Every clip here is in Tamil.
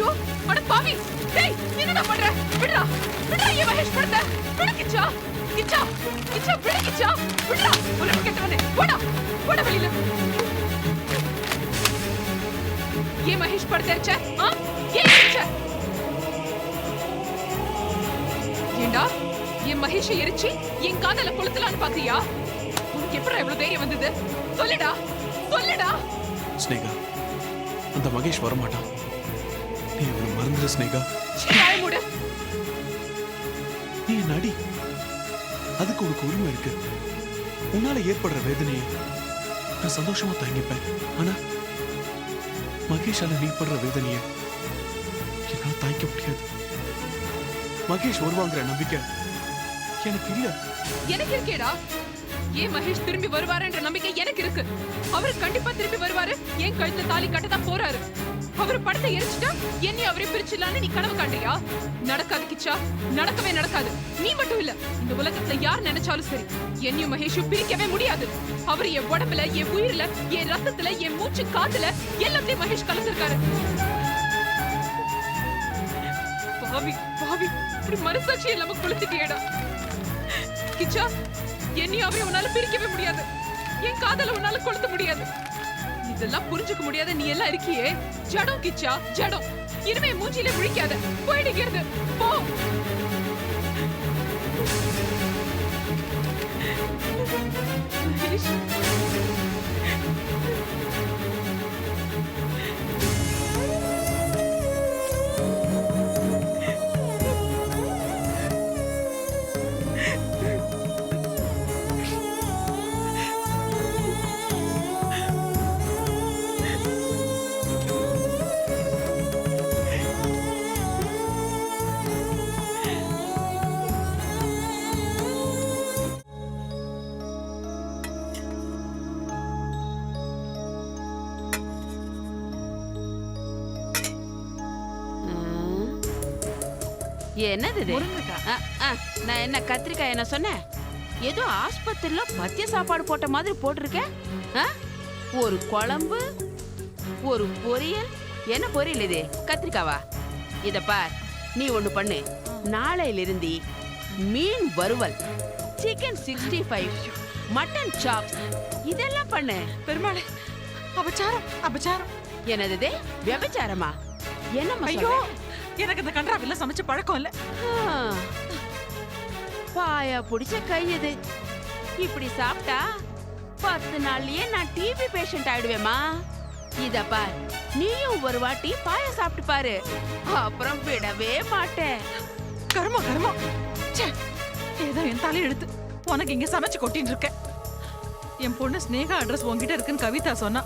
ஐயோ அட பாவி டேய் என்னடா பண்ற விடுடா விடுடா ஏன் மகேஷ் படுத்த விடு கிச்சா கிச்சா கிச்சா விடு கிச்சா விடுடா உனக்கு கேட்டவனே போடா போடா வெளியில ஏன் மகேஷ் படுத்தச்ச ஏன் கிச்சா ஏண்டா என் மகேஷ் எரிச்சி என் காதல கொளுத்தலான்னு பாக்குறியா உனக்கு எப்படா இவ்வளவு தைரியம் வந்தது சொல்லுடா சொல்லுடா ஸ்னேகா அந்த மகேஷ் வரமாட்டான் நீ அவனை மறந்துடு ஸ்னேகா மூடு நீ என் அடி அதுக்கு உனக்கு உரிமை இருக்கு உன்னால ஏற்படுற வேதனையை நான் சந்தோஷமா தாங்கிப்பேன் ஆனா மகேஷால நீ படுற வேதனையை என்னால தாங்கிக்க முடியாது மகேஷ் வருவாங்கிற நம்பிக்கை எனக்கு இல்ல எனக்கு இருக்கேடா ஏன் மகேஷ் திரும்பி வருவாருன்ற நம்பிக்கை எனக்கு இருக்கு அவரு கண்டிப்பா திரும்பி வருவாரு என் கழுத்துல தாலி கட்டதான் போறாரு அவரு படத்தை எரிச்சுட்டா என்னை அவரே பிரிச்சிடலான்னு நீ கனவு காண்டியா நடக்காது கிச்சா நடக்கவே நடக்காது நீ மட்டும் இல்ல இந்த உலகத்துல யார் நினைச்சாலும் சரி என்னையும் மகேஷும் பிரிக்கவே முடியாது அவரு என் உடம்புல என் உயிரில என் ரத்தத்துல என் மூச்சு காத்துல எல்லாத்தையும் மகேஷ் கலந்திருக்காரு பாவி பாவி இப்படி மனசாட்சி இல்லாம கொளுத்திட்டியடா கிச்சா என்னையும் அவரை உன்னால பிரிக்கவே முடியாது என் காதல உன்னால கொளுத்த முடியாது இதெல்லாம் புரிஞ்சுக்க முடியாத நீ எல்லாம் இருக்கியே ஜடம் கிச்சா ஜடம் இனிமே மூஞ்சில முழிக்காத போயிடுகிறது போ என்னது நான் என்ன கத்திரிக்காய் என்ன சொன்னேன் ஏதோ ஆஸ்பத்திரியில மத்திய சாப்பாடு போட்ட மாதிரி போட்டிருக்கேன் ஒரு குழம்பு ஒரு பொரியல் என்ன பொரியல் இது கத்திரிக்காவா இத பார் நீ ஒண்ணு பண்ணு நாளையிலிருந்து மீன் வறுவல் சிக்கன் 65 மட்டன் சாப்ஸ் இதெல்லாம் பண்ணு பெருமாளே அபச்சாரம் அபச்சாரம் என்னது விபச்சாரமா என்ன ஐயோ எனக்கு இந்த கன்றாவில சமைச்ச பழக்கம் இல்ல பாயா புடிச்ச கை இது இப்படி சாப்பிட்டா 10 நாள்லயே நான் டிபி பேஷண்ட் ஆயிடுவேமா இத பார் நீயும் ஒரு வாட்டி பாயா சாப்பிட்டு பாரு அப்புறம் விடவே மாட்டேன் கர்மா கர்மா ஏதோ என் தலையை எடுத்து உனக்கு இங்க சமைச்சு கொட்டின்னு இருக்கேன் என் பொண்ணு ஸ்னேகா அட்ரஸ் உங்ககிட்ட இருக்குன்னு கவிதா சொன்னா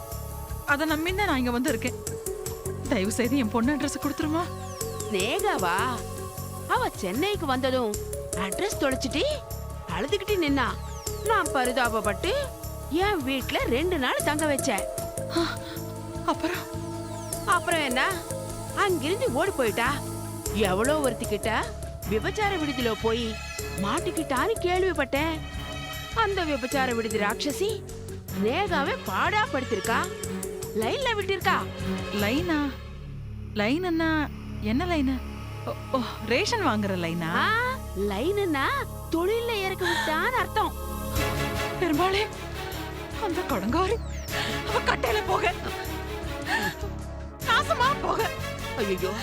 அதை நம்பின்னு நான் இங்க வந்து இருக்கேன் தயவு செய்து என் பொண்ணு அட்ரஸ் கொடுத்துருமா ஸ்னேகாவா அவ சென்னைக்கு வந்ததும் அட்ரஸ் தொலைச்சிட்டு அழுதுகிட்டு நின்னா நான் பரிதாபப்பட்டு என் வீட்ல 2 நாள் தங்க வச்சேன் அப்புறம் என்ன அங்கிருந்து ஓடி போயிட்டா எவ்வளோ ஒருத்திக்கிட்ட விபச்சார விடுதியில போய் மாட்டிக்கிட்டான்னு கேள்விப்பட்டேன் அந்த விபச்சார விடுதி ராட்சசி ஸ்னேகாவை பாடா படுத்திருக்கா லைன்ல விட்டிருக்கா லைனா லைன்னா என்ன லைனு ஓ ரேஷன் வாங்குற லைனா லைனுன்னா தொழில இறக்க விட்டான்னு அர்த்தம் பெருமாளே அந்த கடங்காரி அவ கட்டையில போக நாசமா போக ஐயோ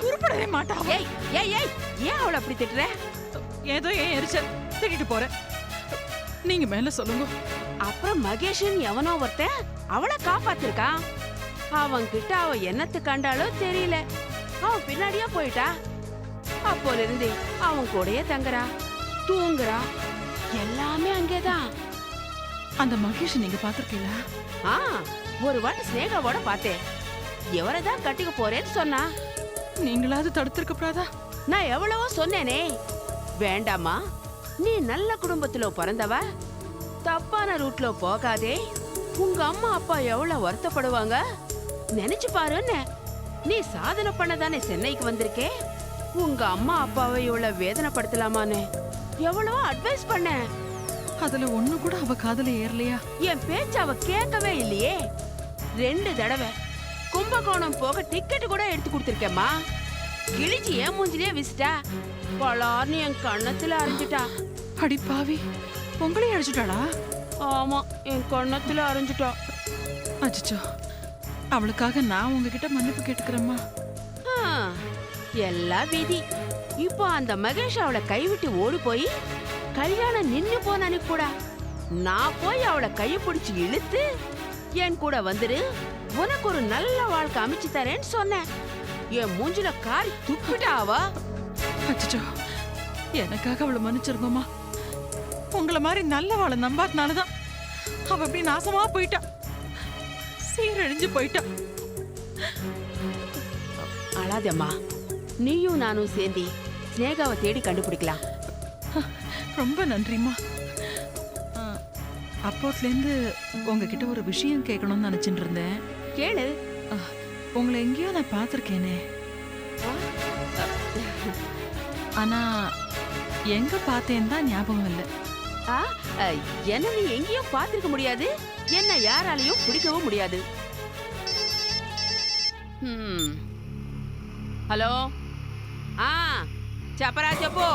உருப்படவே மாட்டா ஏய் ஏய் ஏய் ஏன் அவளை அப்படி திட்டுற ஏதோ ஏன் எரிச்சல் திட்டிட்டு போற நீங்க மேல சொல்லுங்க அப்புறம் மகேஷன் எவனோ ஒருத்தன் அவளை காப்பாத்திருக்கான் அவன் கிட்ட அவ என்னத்து கண்டாலோ தெரியல அவன் பின்னாடியா போயிட்டா அப்போல இருந்து அவன் கூடயே தங்குறா தூங்குறா எல்லாமே அங்கேதான் அந்த மகேஷ் நீங்க பாத்திருக்கீங்களா ஒரு வாட்டி ஸ்னேகாவோட பார்த்தேன் எவரதான் கட்டிக்க போறேன்னு சொன்னா நீங்களாவது தடுத்திருக்கப்படாதா நான் எவ்வளவோ சொன்னேனே வேண்டாமா நீ நல்ல குடும்பத்துல பிறந்தவ தப்பான ரூட்ல போகாதே உங்க அம்மா அப்பா எவ்வளவு வருத்தப்படுவாங்க நினைச்சு பாருன்னு நீ சாதனை பண்ணதானே சென்னைக்கு வந்திருக்கே உங்க அம்மா அப்பாவை இவ்வளவு வேதனைப்படுத்தலாமான்னு எவ்வளவோ அட்வைஸ் பண்ண அதுல ஒண்ணு கூட அவ காதுல ஏறலையா என் பேச்சு அவ கேட்கவே இல்லையே 2 தடவை கும்பகோணம் போக டிக்கெட் கூட எடுத்து கொடுத்துருக்கேம்மா. கிழிச்சு என் மூஞ்சிலே விசிட்டா பலார்னு என் கண்ணத்துல அரைஞ்சிட்டா. அடி பாவி, உங்களையும் அடிச்சுட்டாளா? ஆமா, என் கண்ணத்துல அரைஞ்சிட்டா. அச்சோ, அவளுக்காக நான் உங்ககிட்ட மன்னிப்பு கேட்டுக்கிறேம்மா. ஆ, எல்லாம் விதி. இப்போ அந்த மகேஷ் அவளை கைவிட்டு ஓடி போய் கல்யாணம் நின்னு போன அன்னைக்கு கூட நான் போய் அவளை கையை பிடிச்சு இழுத்து என் கூட வந்துரு, உனக்கு ஒரு நல்ல வாழ்க்கை அமைச்சு தரேன்னு சொன்னேன். என் மூஞ்சில காரி துப்பிட்டா அவ. அச்சோ, எனக்காக அவளை மன்னிச்சிருங்கம்மா. உங்களை மாதிரி நல்லவாளை நம்பாதனாலதான் அவ அப்படி நாசமா போயிட்டா, சீரழிஞ்சு போயிட்டா. அழாதம்மா, நீயும் நானும் சேர்ந்து ஸ்னேகாவை தேடி கண்டுபிடிக்கலாம். ரொம்ப நன்றிம்மா. அப்போத்துலேருந்து உங்ககிட்ட ஒரு விஷயம் கேட்கணும்னு நினைச்சிட்டு இருந்தேன். கேளு. உங்களை எங்கேயோ நான் பார்த்துருக்கேனே, ஆனா எங்க பார்த்தேன்னு தான் ஞாபகம் இல்லை. ஆ, என்ன நீ எங்கேயும் பார்த்திருக்க முடியாது, என்ன யாராலையும் பிடிக்கவும் முடியாது. హలో చెప్పరా చెప్పు.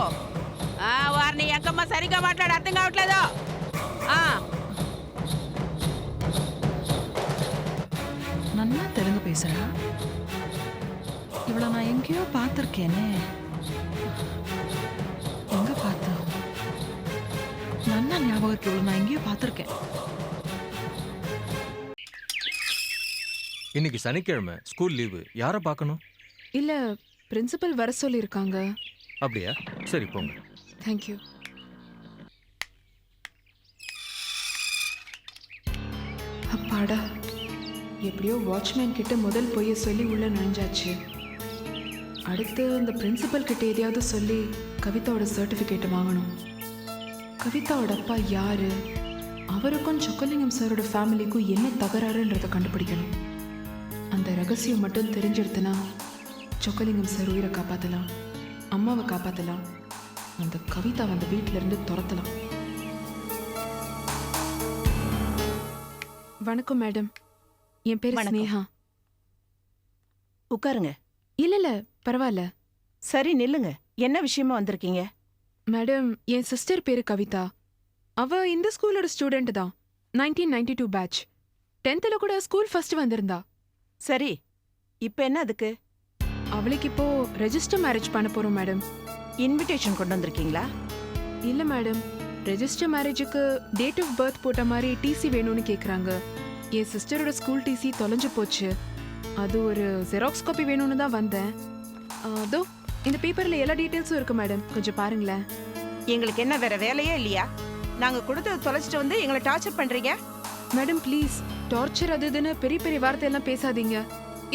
వారిని ఎంకమ్మ సరిగ్గా మాట్లాడు, అర్థం కావట్లేదు. நல்லா தெலுங்கு பேசுறா. இவளை நான் எங்கேயோ பார்த்துருக்கேனே, எங்க பார்த்தா நல்லா ஞாபகம் இருக்கு. இவளை நான் எங்கேயோ பார்த்துருக்கேன். இன்னைக்கு சனிக்கிழமை, ஸ்கூல் லீவு. யாரை பார்க்கணும்? இல்ல, பிரின்சிபல் வர சொல்லியிருக்காங்க. அப்படியா? சரி போங்க. தேங்க்யூ. அப்பாடா, எப்படியோ வாட்ச்மேன் கிட்ட முதல் பொய்ய சொல்லி உள்ள நுழைஞ்சாச்சு. அடுத்து அந்த பிரின்சிபல் கிட்ட எதையாவது சொல்லி கவிதாவோட சர்டிஃபிகேட் வாங்கணும். கவிதாவோட அப்பா யாரு, அவருக்கும் சொக்கலிங்கம் சாரோட ஃபேமிலிக்கும் என்ன தகராறுன்றதை கண்டுபிடிக்கணும். அந்த ரகசியம் மட்டும் தெரிஞ்சிடுத்துனா சொக்கலிங்கம் சார் உயிரை காப்பாற்றலாம், அம்மாவை காப்பாற்றலாம், அந்த கவிதா அந்த வீட்டில இருந்து துரத்தலாம். வணக்கம் மேடம், என் பேர் ஸ்னேகா. உட்காருங்க. இல்ல பரவாயில்ல. சரி நில்லுங்க, என்ன விஷயமா வந்திருக்கீங்க? மேடம், என் சிஸ்டர் பேரு கவிதா. அவ இந்த ஸ்கூலோட ஸ்டூடெண்ட் தான். 1992 பேட்ச். 10th கூட ஸ்கூல் ஃபர்ஸ்ட் வந்திருந்தா. சரி, இப்ப என்ன அதுக்கு? அவளுக்கு இப்போ ரெஜிஸ்டர் மேரேஜ் பண்ண போறோம் மேடம். இன்விடேஷன் கொண்டு வந்திருக்கீங்களா? இல்ல மேடம், ரெஜிஸ்டர் மேரேஜுக்கு டேட் ஆஃப் பர்த் போட்ட மாதிரி டிசி வேணும்னு கேக்குறாங்க. என் சிஸ்டரோட ஸ்கூல் டிசி தொலைஞ்சு போச்சு, அது ஒரு ஜெராக்ஸ் காப்பி வேணும்னு தான் வந்தேன். அதோ இந்த பேப்பர்ல எல்லா டீடைல்ஸும் இருக்கு மேடம், கொஞ்சம் பாருங்களேன். எங்களுக்கு என்ன வேற வேலையே இல்லையா? நாங்க கொடுத்து தொலைச்சிட்டு வந்து எங்களை டார்ச்சர் பண்றீங்க? மேடம் ப்ளீஸ், டார்ச்சர் அது இதுன்னு பெரிய பெரிய வார்த்தையெல்லாம் பேசாதீங்க.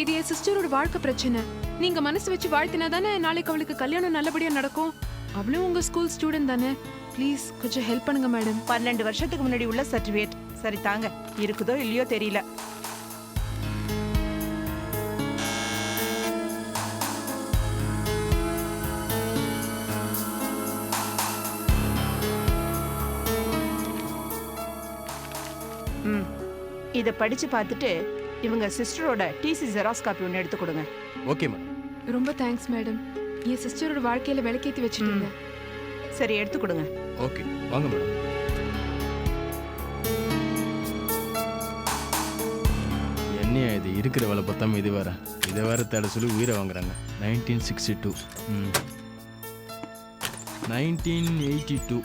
இது என் சிஸ்டரோட வாழ்க்கை பிரச்சனை. நீங்க மனசு வச்சு வாழ்த்தினா தானே நாளைக்கு அவளுக்கு கல்யாணம் நல்லபடியா நடக்கும். அவளும் உங்க ஸ்கூல் ஸ்டூடெண்ட் தானே, ப்ளீஸ் கொஞ்சம் ஹெல்ப் பண்ணுங்க மேடம். 12 வருஷத்துக்கு முன்னாடி உள்ள சர்டிஃபிகேட். சரி தாங்க, இருக்குதோ இல்லையோ தெரியல. இதை படிச்சு பார்த்துட்டு இவங்க சிஸ்டரோட டிசி ஜெராக்ஸ் காப்பி ஒன்று எடுத்து கொடுங்க. Okay madam. ரொம்ப தேங்க்ஸ் மேடம், என் சிஸ்டரோட வாழ்க்கையில விளக்கேத்தி வச்சுட்டீங்க. சரி எடுத்து கொடுங்க. ஓகே வாங்க மேடம். என்னையா இது, இருக்கிற வேலை பார்த்தாம இது வேற, இதை வேற தேட சொல்லி உயிரை வாங்குறாங்க. 1962. 1982.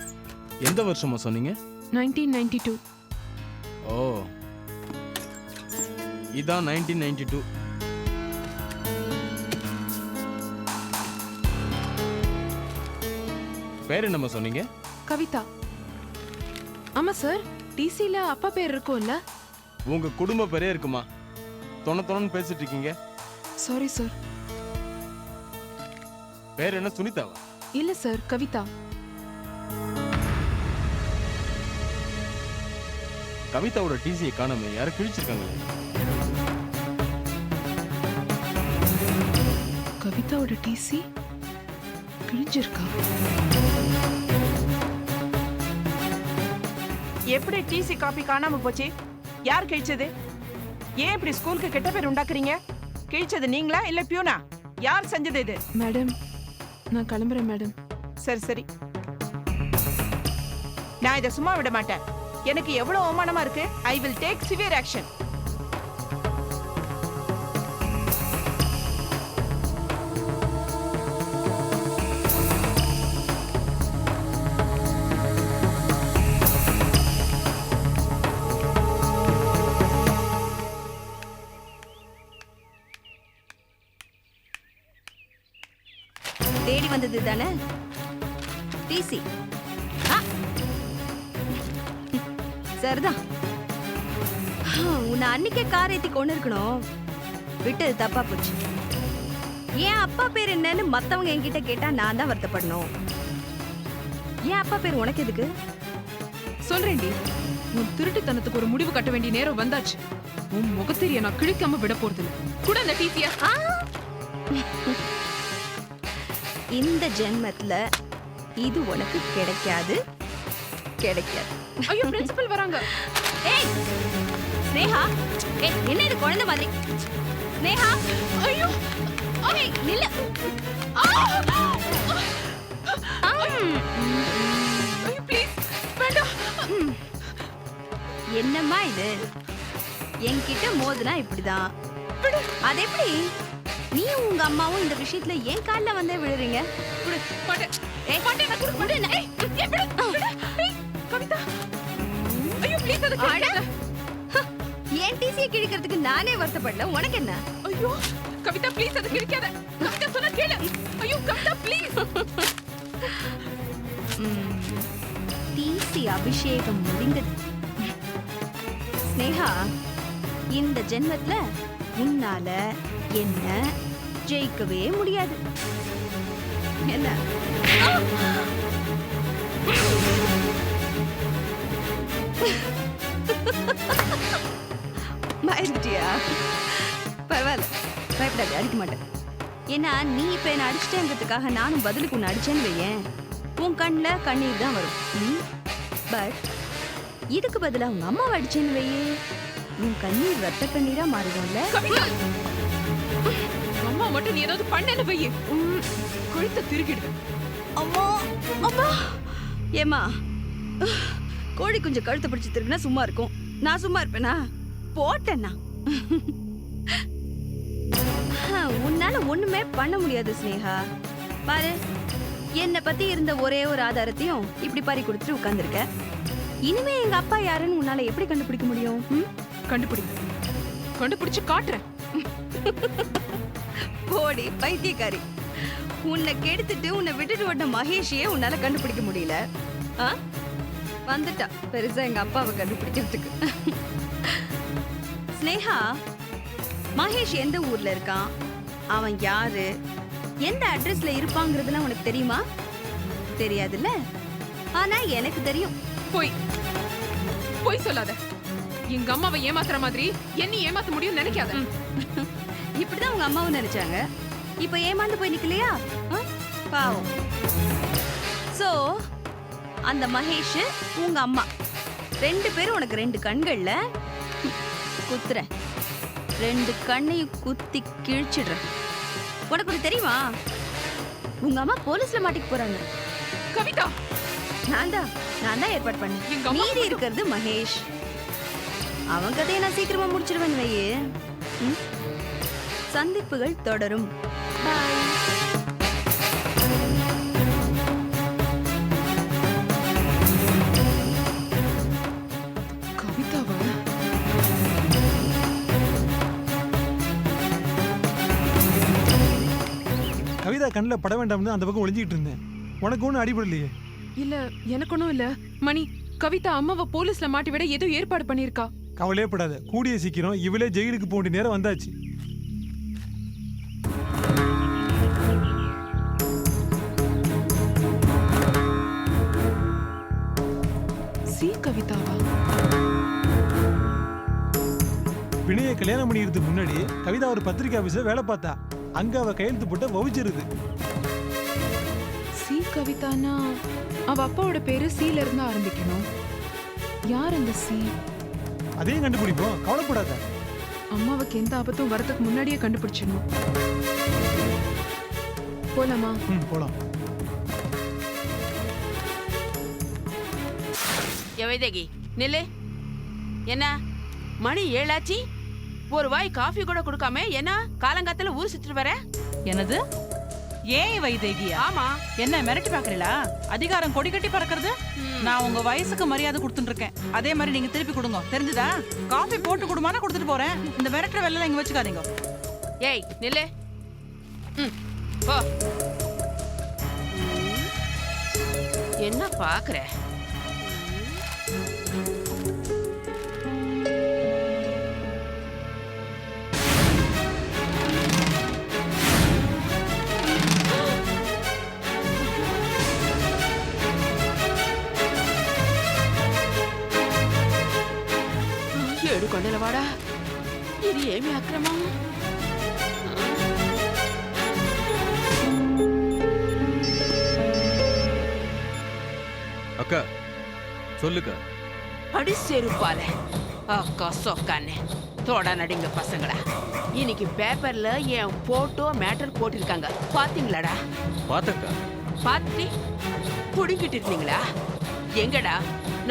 எந்த வருஷமா சொன்னீங்க? 1992. ஓ, இதான் 1992. பேர் என்னம்மா சொன்னீங்க? கவிதா. ஆமா சார், டிசில அப்பா பேர் இருக்கும்ல? உங்க குடும்ப பேரே இருக்குமா? தொணன்னு பேசிட்டு இருக்கீங்க. Sorry sir. பேர் என்ன, சுனிதாவா? இல்ல சார், கவிதா. கவிதாவோட டிசியை காணாம யாரும் கிழிச்சிருக்காங்களே. கவிதாவோட டிசி கிழிஞ்சிருக்கா? எப்படி டிசி காப்பி காணாம போச்சு? யார் கழிச்சது? ஏன் இப்படி ஸ்கூலுக்கு கெட்ட பேர் உண்டாக்குறீங்க? கிழிச்சது நீங்களா இல்ல பியூனா? யார் செஞ்சது இது? மேடம் நான் கிளம்புறேன் மேடம். சரி சரி, நான் இதை சும்மா விட மாட்டேன். எனக்கு எவ்வளவு அவமானமா இருக்கு. I will take severe action. தேடி வந்தது தானே டிசி? சரிதான். உன்னை அன்னைக்கே கார் ஏத்தி கொண்டு இருக்கணும். விட்டது தப்பா போச்சு. என் அப்பா பேர் என்னன்னு மத்தவங்க என்கிட்ட கேட்டா நான் தான் வருத்தப்படணும். என் அப்பா பேர் உனக்கு எதுக்கு? சொல்றேன்டி, உன் திருட்டுத்தனத்துக்கு ஒரு முடிவு கட்ட வேண்டிய நேரம் வந்தாச்சு. உன் முகத்தெரிய நான் கிழிக்காம விட போறதில்ல. கூட அந்த டிசியா இந்த ஜென்மத்துல இது உனக்கு கிடைக்காது, கிடைக்காது. ஐயோ பிரின்சிபல் வராங்க. ஏய் ஸ்னேகா, ஏய் என்ன இது குழந்தை மாதிரி? ஸ்னேகா, ஐயோ ஏய் நில்லு. ஐயோ ப்ளீஸ் வேண்டாம். என்னம்மா இது? என்கிட்ட மோதுனா இப்படிதான். அது எப்படி நீ உங்க அம்மாவும் இந்த விஷயத்துல ஏன் கால்ல வந்தே விழுறீங்க? குடு மாட்டேன். ஏய் மாட்டேன் நான் குடு மாட்டேன். ஏய் ஏய் விடு விடு. ஏய் கவிதா, ஐயோ ப்ளீஸ் அத கேளுங்க. ஏன் டிசியை கிழிக்கிறதுக்கு நானே வருத்தப்படல, உனக்கு என்ன? ஐயோ கவிதா ப்ளீஸ் அத கிழிக்காத. கவிதா சொன்னா கேளு. ஐயோ கவிதா ப்ளீஸ். டிசி அபிஷேகம் முடிந்தது. ஸ்னேகா, இந்த ஜென்மத்துல உன்னால என்ன ஜெயிக்கவே முடியாது. என்ன? பயந்துட்டியா? பரவாயில்ல, பயப்படாது, அடிக்க மாட்டேன். ஏன்னா நீ இப்ப என்ன அடிச்சிட்டேங்கிறதுக்காக நானும் பதிலுக்கு உன்னை அடிச்சேன்னு வையேன், உன் கண்ணில் கண்ணீர் தான் வரும். பட் இதுக்கு பதிலா உங்க அம்மாவை அடிச்சேன்னு வையே, உன் கண்ணீர் ரத்த கண்ணீரா மாறிடும்ல. கவிதா அம்மா மட்டும் நீ ஏதாவது பண்ணேன்னு வையே, கழுத்தை திருகிடுவேன். அம்மா அம்மா, ஏமா கோழி குஞ்சு கழுத்தை பிடிச்சி திருக்குனா சும்மா இருக்கும், நான் சும்மா இருப்பேனா? போட்டேன்னா உன்னால ஒண்ணுமே பண்ண முடியாது ஸ்னேகா. பாரு, என்னை பத்தி இருந்த ஒரே ஒரு ஆதாரத்தையும் இப்படி பறி கொடுத்துட்டு உட்கார்ந்துருக்க. இனிமே எங்க அப்பா யாருன்னு உன்னால எப்படி கண்டுபிடிக்க முடியும்? கண்டுபிடிச்சு காட்டுறேன். போடி பைத்தியக்காரி, உன்னை கெடுத்துட்டு உன்னை விட்டுட்டு ஓட்ட மகேஷையே உன்னால கண்டுபிடிக்க முடியல. வந்துட்டா பெருசா எங்க அப்பாவை கண்டுபிடிக்கிறதுக்கு. ஸ்னேகா, மகேஷ் எந்த ஊர்ல இருக்கான், அவன் யாரு, எந்த அட்ரஸ்ல இருப்பாங்கிறதுலாம் உனக்கு தெரியுமா? தெரியாதுல்ல. ஆனா எனக்கு தெரியும். போய் சொல்லாத. எங்க அம்மாவை ஏமாத்துற மாதிரி என்ன ஏமாத்த முடியும் நினைக்காத. இப்படிதான் உங்க அம்மாவும் நினைச்சாங்க. இப்ப ஏமாந்து போய் நிக்கலையா? பாவம். சோ அந்த மகேஷ் உங்க அம்மா ரெண்டு பேரும் உனக்கு ரெண்டு கண்கள்ல குத்துறேன், ரெண்டு கண்ணையும் குத்தி கிழிச்சிடுறேன். உனக்கு ஒண்ணு தெரியுமா? உங்க அம்மா போலீஸ்ல மாட்டிக்க போறாங்க. கவிதா, நான் தான் ஏற்பாடு பண்ணேன். மீதி இருக்கிறது மகேஷ். அவன் கதையை நான் சீக்கிரமா முடிச்சிடுவேன் வையே. சந்திப்புகள் தொடரும். பாய். கவிதாவா? கவிதா கண்ணில் பட வேண்டாம்னு அந்த பக்கம் ஒளிஞ்சிக்கிட்டு இருந்தேன். உனக்கு ஒன்றும் அடிபடலையே? இல்ல, எனக்கு ஒண்ணும் இல்ல. மணி, கவிதா அம்மாவை போலீஸ்ல மாட்டி விட ஏதோ ஏற்பாடு பண்ணிருக்கா. கவலையே படாத, கூடிய சீக்கிரம் இவளே ஜெயிலுக்கு போக வேண்டிய நேரம் வந்தாச்சு. கவிதாவா? வினய கல்யாணம் பண்ணிக்கிறதுக்கு முன்னாடி கவிதா ஒரு பத்திரிகை ஆபீஸ்ல வேலை பார்த்தா. அங்க அவ கையெழுத்து போட்ட வவுச்சிருது. சி கவிதானா அவ அப்பாவோட பேரு சீல இருந்து ஆரம்பிக்கணும். யார் அந்த சி? அதையும் கண்டுபிடிப்போம், கவலைப்படாத. அம்மாவுக்கு எந்த ஆபத்தும் வரதுக்கு முன்னாடியே கண்டுபிடிச்சிடணும். போலாமா? போலாம். வைதேகி நில்லு. என்ன மணி 7 ஆச்சு, ஒரு வாய் காஃபி கூட கொடுக்காம என்ன காலங்காத்துல ஊர் சுத்திட்டு வர? என்னது? ஏன் வைதேகியா? ஆமா. என்ன மிரட்டி பாக்குறீங்களா? அதிகாரம் கொடி கட்டி பறக்கிறது. நான் உங்க வயசுக்கு மரியாதை கொடுத்துட்டு இருக்கேன், அதே மாதிரி நீங்க திருப்பி கொடுங்க, தெரிஞ்சுதா? காஃபி போட்டு கொடுமானா கொடுத்துட்டு போறேன். இந்த மிரட்டுற வெள்ளம் இங்க வச்சுக்காதீங்க. ஏய் நில்லு. போ. என்ன பாக்குற? ఏడు కొండలవాడా, ఇది ఏమి అక్రమం? அக்கா சொல்லுக்கா. அடி செருப்பால அக்கா சொக்கானே தோட நடிங்க பசங்களா. இன்னைக்கு பேப்பர்ல என் போட்டோ மேட்டர் போட்டிருக்காங்க, பாத்தீங்களாடா? பாத்தக்கா. பாத்துட்டு புடிங்கிட்டு இருந்தீங்களா? எங்கடா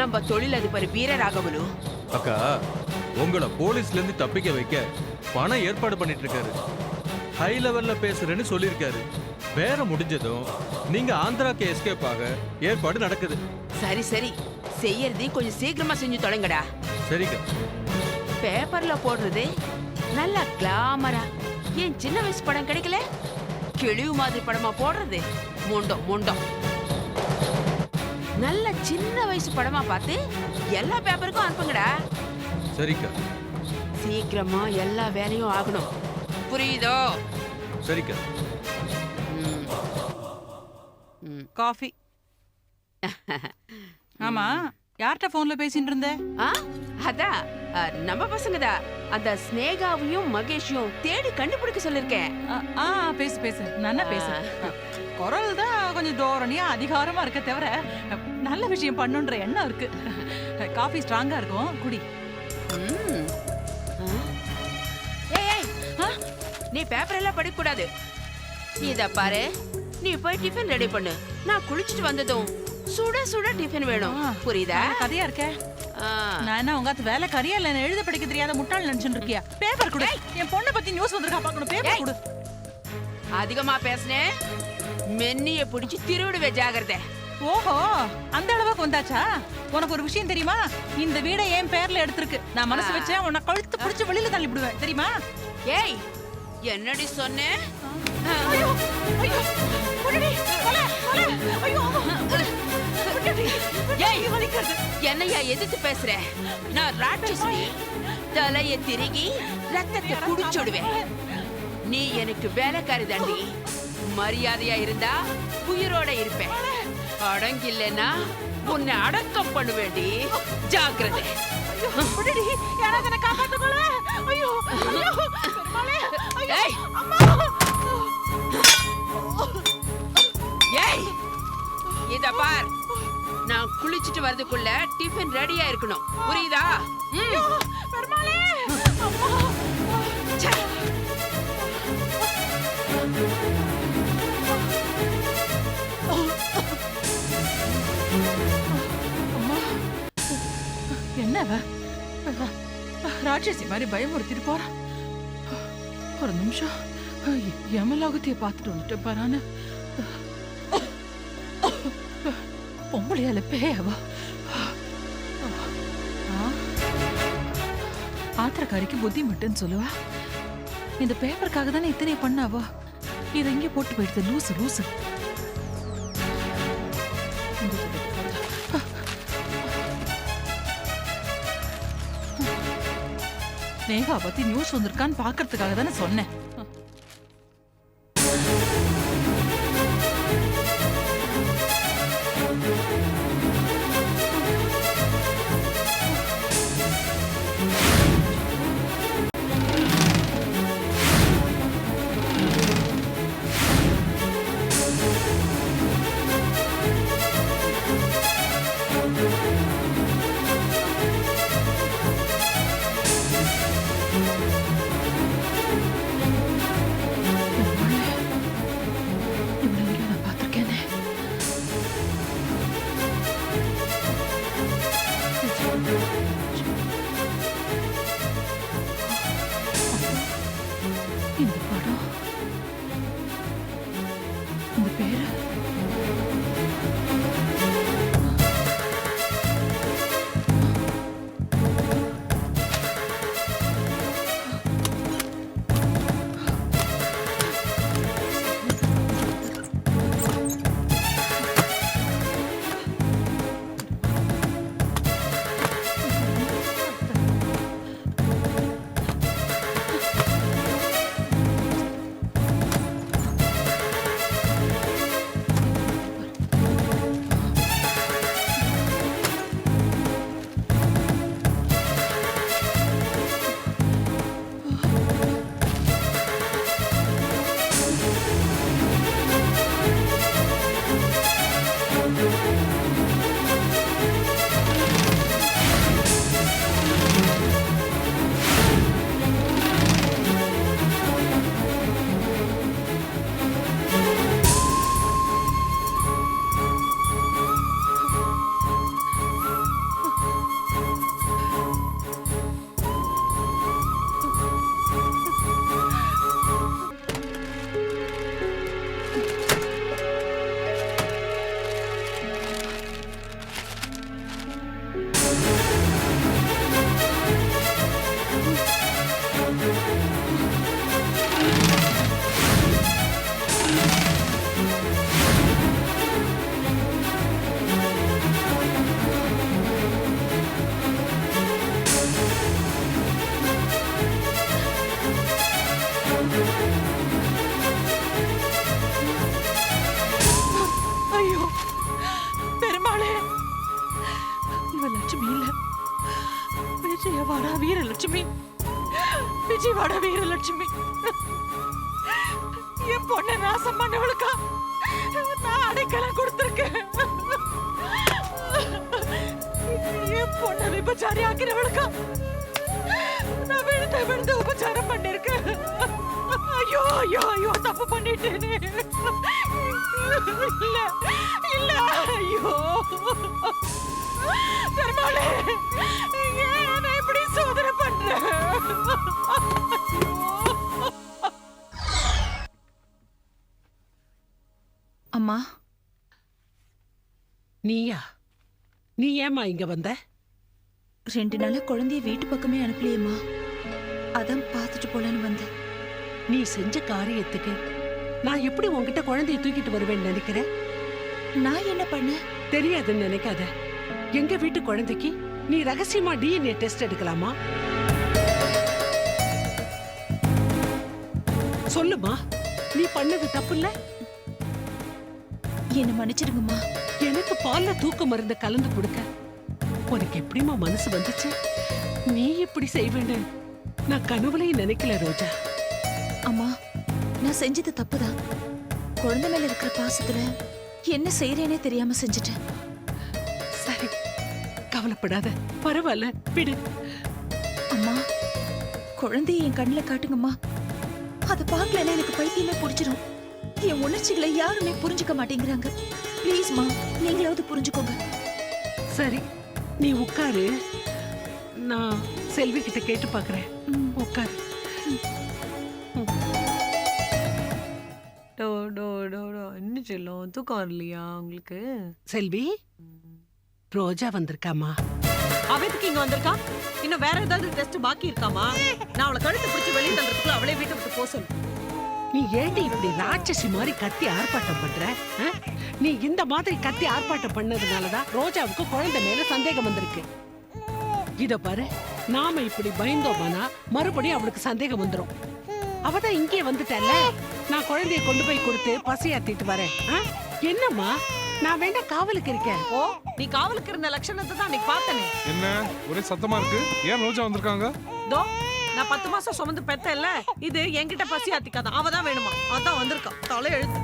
நம்ம தொழிலதிபர் வீரராகவலு? அக்கா உங்களை போலீஸ்ல இருந்து தப்பிக்க வைக்க பணம் ஏற்பாடு பண்ணிட்டு இருக்காரு. ஹை லெவல்ல பேசுறேன்னு சொல்லியிருக்காரு. வேற முடிஞ்சதும் நீங்க ஆந்திராக்கு எஸ்கேப் ஆக ஏற்பாடு நடக்குது. சரி சரி, செய்யறதையும் கொஞ்சம் சீக்கிரமா செஞ்சு தொலைங்கடா. சரிக்கா. பேப்பர்ல போடுறது நல்லா கிளாமரா, ஏன் சின்ன வயசு படம் கிடைக்கல? கிழிவு மாதிரி படமா போடுறது முண்டம் முண்டம். நல்ல சின்ன வயசு படமா பார்த்து எல்லா பேப்பருக்கும் அனுப்புங்கடா. சரிக்கா. சீக்கிரமா எல்லா வேலையும் ஆகணும், புரியுதோ? சரிக்கா. காஃபி. ஆமா, யார்கிட்ட போன்ல பேசிட்டு இருந்த? அதான் நம்ம பசங்கதான். அந்த ஸ்னேகாவையும் மகேஷையும் தேடி கண்டுபிடிக்க சொல்லிருக்கேன். பேசு பேசு, நல்லா பேசு. குரல் தான் கொஞ்சம் தோரணியா அதிகாரமா இருக்க தவிர நல்ல விஷயம் பண்ணுன்ற எண்ணம் இருக்கு. காஃபி ஸ்ட்ராங்கா இருக்கும், குடி. ஏய் நீ பேப்பர் எல்லாம் படிக்க கூடாது. இத பாரு, நீ போய் டிஃபன் ரெடி பண்ணு. நான் குளிச்சிட்டு வந்ததும் சுட சுட டிஃபன் வேணும், புரியுதா? கதையா இருக்க. நான் என்ன உங்க வேலை கரியா இல்ல எழுத படிக்க தெரியாத முட்டாள் நினைச்சுட்டு இருக்கியா? பேப்பர் கொடு. என் பொண்ணை பத்தி நியூஸ் வந்திருக்கா பாக்கணும், பேப்பர் கொடு. அதிகமா பேசுனே மென்னிய பிடிச்சு திருவிடுவே, ஜாகிரதை. ஓஹோ, அந்த அளவுக்கு வந்தாச்சா? உனக்கு ஒரு விஷயம் தெரியுமா? இந்த வீடை என் பேர்ல எடுத்திருக்கு. நான் மனசு வச்சேன் உன்னை கழுத்து பிடிச்சு வெளியில தள்ளி விடுவேன், தெரியுமா? ஏய் என்னடி சொன்னேன்? என்னையா எதிர்த்து பேசுற? நான் ராட்சசி, தலைய திருகி ரத்தத்தை குடிச்சுடுவேன். நீ எனக்கு வேலைக்காரி தாண்டி. மரியாதையா இருந்தா உயிரோட இருப்பேன், அடங்கில்லைன்னா உன்னை அடக்கம் பண்ணுவேண்டி, ஜாக்கிரதை. இத பார், நான் குளிச்சிட்டு வரதுக்குள்ள டிஃபன் ரெடியா இருக்கணும், புரியுதா? என்னவ ராட்சசி மாதிரி பயமுறுத்திட்டு போறா. ஒரு நிமிஷம் யமலோகத்தைய பார்த்துட்டு வந்துட்டு பாரான்னு. பொம்பளையால பேயவா? ஆத்திரக்காரிக்கு புத்தி மட்டுன்னு சொல்லுவா. இந்த பேப்பருக்காக தானே இத்தனை பண்ணாவா? இதை இங்கே போட்டு போயிடுது, லூசு லூசு. நேகா பத்தி நியூஸ் வந்திருக்கான்னு பாக்குறதுக்காக தானே சொன்னேன். வீரலட்சுமி, விஜயவாடா வீரலட்சுமி, என் பொண்ணை நாசம் பண்ணவளுக்கா நான் அடைக்கலம் கொடுத்திருக்கேன். என் பொண்ணை விபச்சாரி ஆக்கிறவளுக்கா நான் விழுந்து உபச்சாரம் பண்ணிருக்கேன். ஐயோ ஐயோ ஐயோ, தப்பு பண்ணிட்டேனே. இல்ல இல்ல, ஐயோ பெருமாளே, ஏன் இப்படி சோதனை பண்ற? அம்மா, நீயா? நீ ஏமா இங்க வந்த? 2 நாளா குழந்தைய வீட்டு பக்கமே அனுப்பலையம்மா, அதான் பார்த்துட்டு போலான்னு வந்தேன். நீ செஞ்ச காரியத்துக்கு நான் எப்படி உன்கிட்ட குழந்தைய தூக்கிட்டு வருவேன்னு நினைக்கிறேன்? நான் என்ன பண்ண? தெரியாதுன்னு நினைக்காத. எங்க வீட்டு குழந்தைக்கு நீ ரகசியமா DNA டெஸ்ட் எடுக்கலாமா? சொல்லுமா, நீ பண்ணது தப்பு இல்ல? என்ன மன்னிச்சிடுங்கம்மா. எனக்கு பால்ல தூக்க மருந்து கலந்து கொடுக்க உனக்கு எப்படிமா மனசு வந்துச்சு? நீ இப்படி செய்வேன்னு நான் கனவுலையும் நினைக்கல ரோஜா. அம்மா, நான் செஞ்சது தப்புதான். குழந்தை மேல இருக்கிற பாசத்துல என்ன செய்யறேனே தெரியாம செஞ்சுட்டேன். சரி, கவலைப்படாத, பரவாயில்ல, விடு. அம்மா, குழந்தைய என் கண்ணுல காட்டுங்கம்மா. அதை பார்க்கலன்னா எனக்கு பைத்தியமே பிடிச்சிடும். என் உணர்ச்சிகளை யாருமே புரிஞ்சுக்க மாட்டேங்கிறாங்க. ப்ளீஸ்மா, நீங்களாவது புரிஞ்சுக்கோங்க. சரி, நீ உட்காரு. நான் செல்வி கிட்ட கேட்டு பாக்குறேன். உட்காரு. என்ன சொல்லும், தூக்கம் வரலையா உங்களுக்கு? செல்வி, ரோஜா வந்திருக்காமா? அவத்துக்கு இங்க வந்திருக்கா? இன்னும் வேற ஏதாவது டெஸ்ட் பாக்கி இருக்காமா? நான் அவளை கழுத்தை பிடிச்சி வெளியே தள்ளுறதுக்குள்ள அவளே வீட்டை விட்டு போக சொல்லு. நீ ஏண்டி இப்படி ராட்சசி மாதிரி கத்தி ஆர்ப்பாட்டம் பண்ற? நீ இந்த மாதிரி கத்தி ஆர்ப்பாட்டம் பண்ணதுனாலதான் ரோஜாவுக்கு குழந்தை மேல சந்தேகம் வந்திருக்கு. இத பாரு, நாம இப்படி பயந்தோமானா மறுபடியும் அவளுக்கு சந்தேகம் வந்துரும். அவதான் இங்கே வந்துட்டல்ல, நான் குழந்தைய கொண்டு போய் கொடுத்து பசியாத்திட்டு வரேன். என்னம்மா, நான் வேணா காவலுக்கு இருக்கேன். ஓ, நீ காவலுக்கு இருந்த லட்சணத்தை தான் அன்னைக்கு பார்த்தனே. என்ன ஒரே சத்தமா இருக்கு? ஏன் ரோஜா வந்திருக்காங்க? தோ, நான் 10 மாசம் சுமந்து பெத்தல்ல, இது என்கிட்ட பசி ஆத்திக்காதான். அவதான் வேணுமா, அதான் வந்திருக்கா. தலை எழுத்து.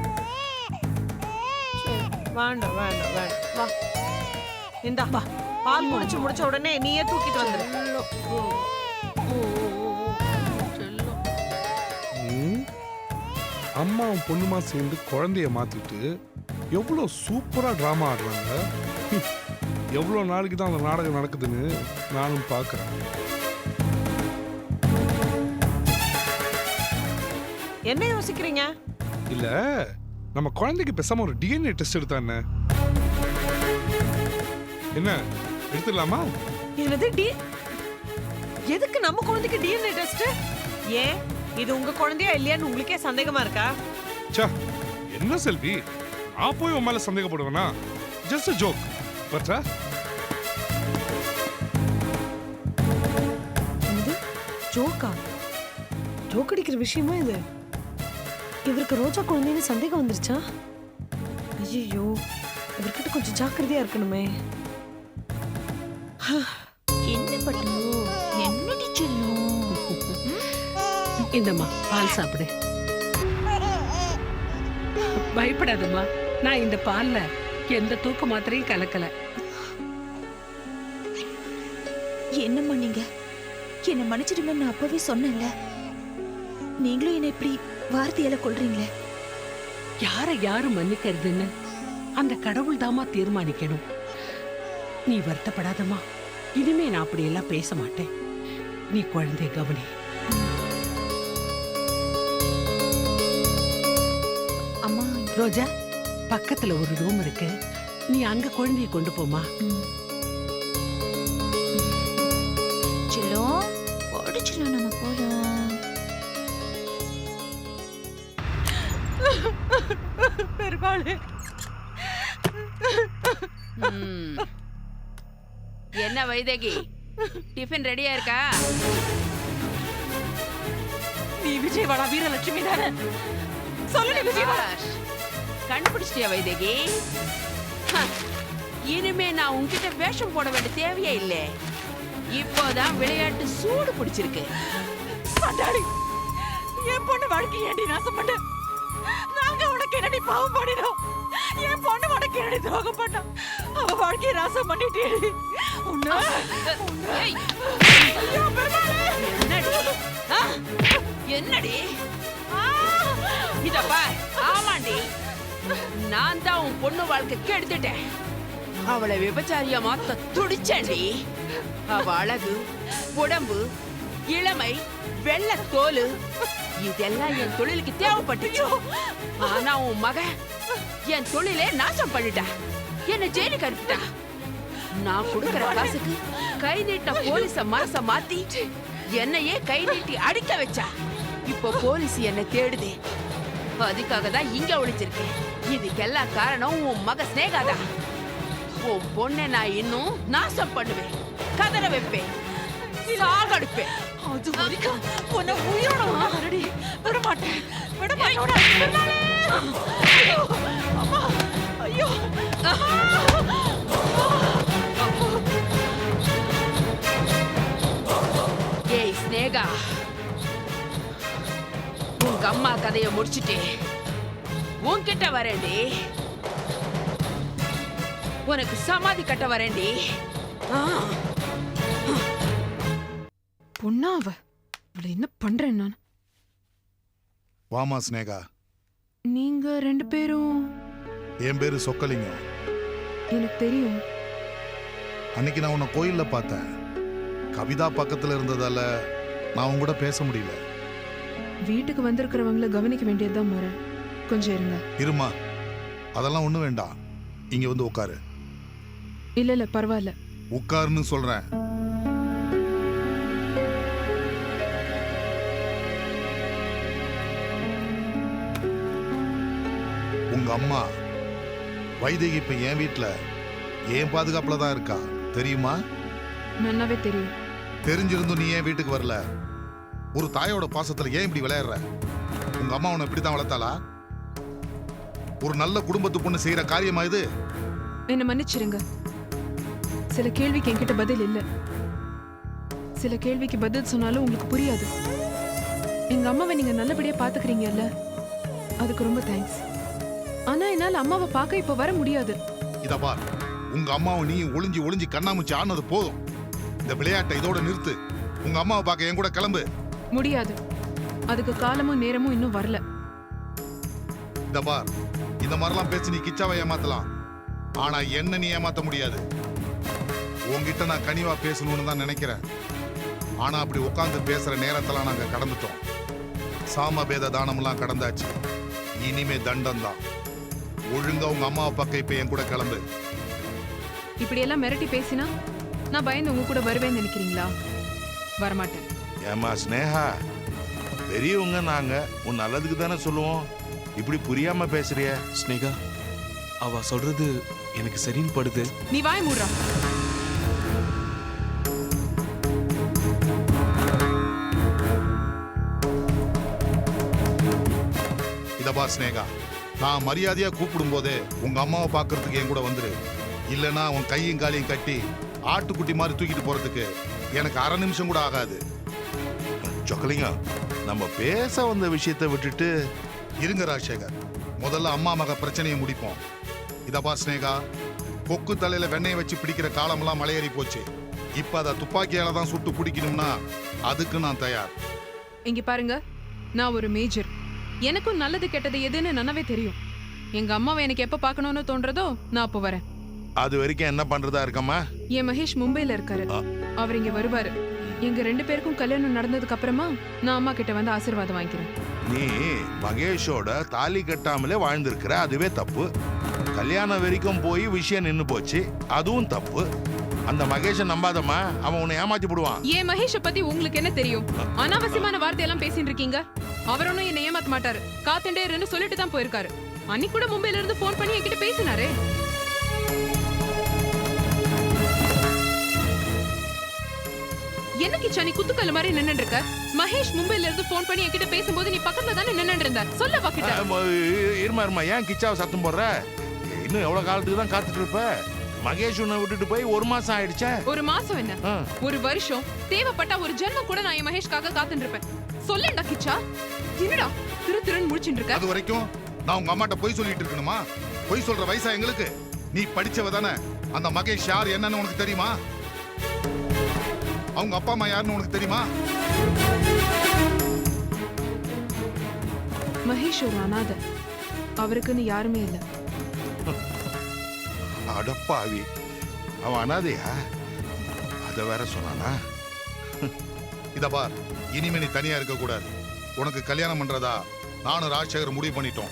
வேண்டாம் வேண்டாம் வேண்டாம், வா இந்தா வா. பால் முடிச்ச உடனே நீயே தூக்கிட்டு வந்துரு. அம்மாவும் பொண்ணுமா சேர்ந்து குழந்தைய மாத்திட்டு எவ்வளவு சூப்பரா டிராமா ஆடுறாங்க. எவ்வளவு நாளைக்கு தான் அந்த நாடகம் நடக்குதுன்னு நானும் பாக்குறேன். என்ன யோசிக்கிறீங்க? இல்ல, நம்ம குழந்தைக்கு பேசாம ஒரு DNA டெஸ்ட் எடுத்தா என்ன? என்ன எடுத்துடலாமா? என்னது எதுக்கு நம்ம குழந்தைக்கு DNA டெஸ்ட்? ஏன், இது உங்க குழந்தையா இல்லையான்னு உங்களுக்கே சந்தேகமா இருக்கா? ச்சே, என்ன செல்வி, நான் போய் உன் மேல சந்தேகப்படுவேனா? Just a joke. பட்டா ஜோக்கா? ஜோக் அடிக்கிற விஷயமா இது? இவருக்கு ரோஜா குழந்தைன்னு சந்தேகம் வந்துருச்சா? ஐயோ, இவர்கிட்ட கொஞ்சம் ஜாக்கிரதையா இருக்கணுமே. என்ன பண்ணும்? என்னடி சொல்லும்? இந்தம்மா, பால் சாப்பிடு. பயப்படாதம்மா, நான் இந்த பால்ல எந்த தூக்க மாத்திரையும் கலக்கல. என்னம்மா நீங்க? என்ன மன்னிச்சிடுங்கன்னு நான் அப்பவே சொன்னேன்ல. நீங்களும் என்ன இப்படி வார்த்தையால கொல்றீங்களே. யாரு மன்னிக்கிறதுன்னு அந்த கடவுள் தாமா தீர்மானிக்கணும். நீ வருத்தப்படாதம்மா, இனிமே நான் அப்படி எல்லாம் பேச மாட்டேன். நீ குழந்தை கவனி. அம்மா, ரோஜா, பக்கத்துல ஒரு ரூம் இருக்கு, நீ அங்க குழந்தைய கொண்டு போமா. செல்லம், ஓடி செல்லம், நம்ம போலாம். பெருமாளே, என்ன வைதேகி, டிஃபன் ரெடியா இருக்கா? நீ விஜயவாடா வீரலட்சுமி தானே? சொல்லு விஜயவாடா. கண்டுபிடிச்சிட்டியா வைதேகி? இனிமே நான் உன்கிட்ட வேஷம் போட வேண்டிய தேவையே இல்லை. இப்போதான் விளையாட்டு சூடு பிடிச்சிருக்கு. பண்டாடி என் பொண்ணு வாழ்க்கை ஏண்டி நாசம் பண்ண? நாங்க உனக்கு என்னடி பாவம் பண்ணினோம்? என் பொண்ணு உனக்கு என்னடி துரோகம் பண்ணா? அவ வாழ்க்கையை நாசம் பண்ணிட்டேடி. ஏய், என்னடி? ஆ? என்னடி? இத பார், ஆமாண்டி, நான் தான் உன் பொண்ணு வாழ்க்கை கெடுத்துட்டேன். அவளை விபச்சாரியா மாத்த துடிச்சேன்டி. அவ அழகு, உடம்பு, இளமை, வெள்ளை தோலு இதெல்லாம் என் தொழிலுக்கு தேவைப்பட்டுச்சு. ஆனா உன் மக என் தொழிலே நாசம் பண்ணிட்டா. என்ன ஜெயிலுக்கு அனுப்பிட்டா. நான் கொடுக்கிற காசுக்கு கை நீட்ட போலீஸ மனச மாத்தி என்னையே கை நீட்டி அடிக்க வச்சா. இப்போ போலீஸ் என்ன தேடுதே. அதுக்காக தான் இங்க ஒளிச்சிருக்கேன். இதுக்கெல்லாம் காரணம் உன் மக ஸ்னேகாதான். உன் பொண்ணை நான் இன்னும் நாசம் பண்ணுவேன், கதற வைப்பேன், சாகடிப்பேன். அது வரைக்கும் உன்னை உயிரோட விடமாட்டேன். விடமாட்டேன். ஐயோ, அம்மா, ஐயோ, ஏய் ஸ்னேகா, உங்க அம்மா கதைய முடிச்சுட்டு உன்கிட்ட வரேன்டி. உனக்கு சமாதி கட்ட வரேன்டி. பொண்ணாவ இவள என்ன பண்றேன் நான்? வாமா ஸ்னேகா. நீங்க 2 பேரும்? என் பேரு சொக்கலிங்கம். எனக்கு தெரியும். அன்னைக்கு நான் உன்னை கோயில்ல பார்த்தேன். கவிதா பக்கத்துல இருந்ததால நான் உன் கூட பேச முடியல. வீட்டுக்கு வந்திருக்கிறவங்கள கவனிக்க வேண்டியதுதான் முறை. கொஞ்சம் இருங்க. இருமா, அதெல்லாம் ஒண்ணு வேண்டாம். இங்க வந்து உட்காரு. இல்ல பரவாயில்ல. உட்காருன்னு சொல்றேன். உங்க அம்மா வைதேகி இப்ப என் வீட்டுல ஏன் பாதுகாப்புல தான் இருக்கா தெரியுமா? நல்லாவே தெரியும். தெரிஞ்சிருந்தும் நீ ஏன் வீட்டுக்கு வரல? ஒரு தாயோட பாசத்துல ஏன் இப்படி விளையாடுற? உங்க அம்மா உன்னை இப்படித்தான் வளர்த்தாளா? ஒரு நல்ல குடும்பத்து பொண்ணு செய்யற காரியமா இது? என்ன மன்னிச்சிருங்க. சில கேள்விக்கு என்கிட்ட பதில் இல்ல. சில கேள்விக்கு பதில் சொன்னாலும் உங்களுக்கு புரியாது. எங்க அம்மாவை நீங்க நல்லபடியா பாத்துக்கிறீங்கல்ல, அதுக்கு ரொம்ப தேங்க்ஸ். ஆனா என்னால அம்மாவை பார்க்க இப்ப வர முடியாது. இத பார், உங்க அம்மாவை நீ ஒளிஞ்சு ஒளிஞ்சு கண்ணாமூச்சி ஆனது போதும். இந்த விளையாட்டை இதோட நிறுத்து. உங்க அம்மாவை பார்க்க என் கூட கிளம்பு. முடியாது. அதுக்கு காலமும் நேரமும் இன்னும் வரல. இத பார், இந்த மாதிரிலாம் பேசி நீ கிச்சாவை ஏமாத்தலாம். ஆனா என்ன நீ ஏமாத்த முடியாது. உன்கிட்ட நான் கனிவா பேசணும்னு தான் நினைக்கிறேன். ஆனா அப்படி உட்கார்ந்து பேசுற நேரத்தெல்லாம் நாங்க கடந்துட்டோம். சாமபேத தானம்லாம் கடந்தாச்சு. இனிமே தண்டம் தான். ஒழுங்கா உங்க அம்மாவை பக்கம் இப்ப என் கூட கிளம்பு. இப்படி எல்லாம் மிரட்டி பேசினா நான் பயந்து உங்க கூட வருவேன்னு நினைக்கிறீங்களா? வரமாட்டேன். ஏமா ஸ்னேகா, பெரியவங்க நாங்க உன் நல்லதுக்கு தானே சொல்லுவோம். இப்படி புரியாம பேசுறிய? ஸ்னேகா, அவ சொல்றது எனக்கு சரின்னு படுது. நீ வாய் மூடுறா. இதபா ஸ்னேகா, நான் மரியாதையா கூப்பிடும் போதே உங்க அம்மாவை பார்க்கறதுக்கு என் கூட வந்துரு. இல்லைன்னா உன் கையும் காலையும் கட்டி ஆட்டுக்குட்டி மாதிரி தூக்கிட்டு போறதுக்கு எனக்கு அரை நிமிஷம் கூட ஆகாது. சொக்கலிங்கம், நம்ம பேச வந்த விஷயத்தை விட்டுட்டு இருங்க ராஜசேகர். முதல்ல அம்மா மக பிரச்சனையை முடிப்போம். இதபா ஸ்னேகா, கொக்கு தலையில வெண்ணெயை வச்சு பிடிக்கிற காலமெல்லாம் மலையேறி போச்சு. இப்ப அதை துப்பாக்கியால தான் சுட்டு பிடிக்கணும்னா அதுக்கு நான் தயார். இங்க பாருங்க, நான் ஒரு மேஜர். எனக்கும் நல்லது கெட்டது எதுன்னு நல்லாவே தெரியும். எங்க அம்மாவை எனக்கு எப்ப பார்க்கணும்னு தோன்றதோ நான் அப்போ வரேன். அது வரைக்கும் என்ன பண்றதா இருக்கம்மா? என் மகேஷ் மும்பைல இருக்காரு. அவர் இங்க வருவாரு. எங்க 2 பேருக்கும் கல்யாணம் நடந்ததுக்கு அப்புறமா நான் அம்மா கிட்ட வந்து ஆசீர்வாதம் வாங்கிக்கிறேன். நீ மகேஷோட தாலி கட்டாமலே வாழ்ந்திருக்கிற, அதுவே தப்பு. கல்யாணம் வரைக்கும் போய் விஷயம் நின்னு போச்சு, அதுவும் தப்பு. அந்த மகேஷை நம்பாதம்மா, அவன் உன்னை ஏமாத்தி போடுவான். ஏன் மகேஷ பத்தி உங்களுக்கு என்ன தெரியும்? அனாவசியமான வார்த்தையெல்லாம் பேசிட்டு இருக்கீங்க. அவர் ஒன்னும் என்ன ஏமாத்த மாட்டாரு. காத்துண்டே இருன்னு சொல்லிட்டு தான் போயிருக்காரு. அன்னைக்கு கூட மும்பைல இருந்து போன் பண்ணி என்கிட்ட பேசினாரே. என்ன கிச்சா நீ குத்துக்கல்ல மாதிரி நின்னுட்டு இருக்க? மகேஷ் மும்பைல இருந்து போன் பண்ணி என்கிட்ட பேசும்போது நீ பக்கத்துல தானே நின்னுட்டு இருந்த. சொல்ல பாக்கிட்ட. இருமா, ஏன் கிச்சாவை சத்தம் போடுற? இன்னும் எவ்வளவு காலத்துக்கு தான் காத்துட்டு இருப்ப? மகேஷ் உன்னை விட்டுட்டு போய் 1 மாசம் ஆயிடுச்சே. ஒரு மாசம் என்ன, ஆ. ஒரு வருஷம், தேவைப்பட்டா ஒரு ஜென்மம் கூட நான் என் மகேஷ்காக காத்துட்டு இருப்பேன். சொல்லேன்டா கிச்சா, என்னடா திருன்னு முழிச்சுட்டு இருக்க? அது வரைக்கும் நான் உங்க அம்மாட்ட பொய் சொல்லிட்டு இருக்கணுமா? பொய் சொல்ற வயசா எங்களுக்கு? நீ படிச்சவ தானே. அந்த மகேஷ் யார் என்னன்னு உனக்கு தெரியுமா? அவங்க அப்பா அம்மா யாருன்னு உனக்கு தெரியுமா? மகேஷ் ஒரு அனாதை, அவருக்குன்னு யாருமே இல்ல. அடப்பாவி, அவன் அனாதையா? அத வேற சொன்னானா? இத பார், இனிமே நீ தனியா இருக்க கூடாது. உனக்கு கல்யாணம் பண்றதா நானும் ராஜசேகர் முடிவு பண்ணிட்டோம்.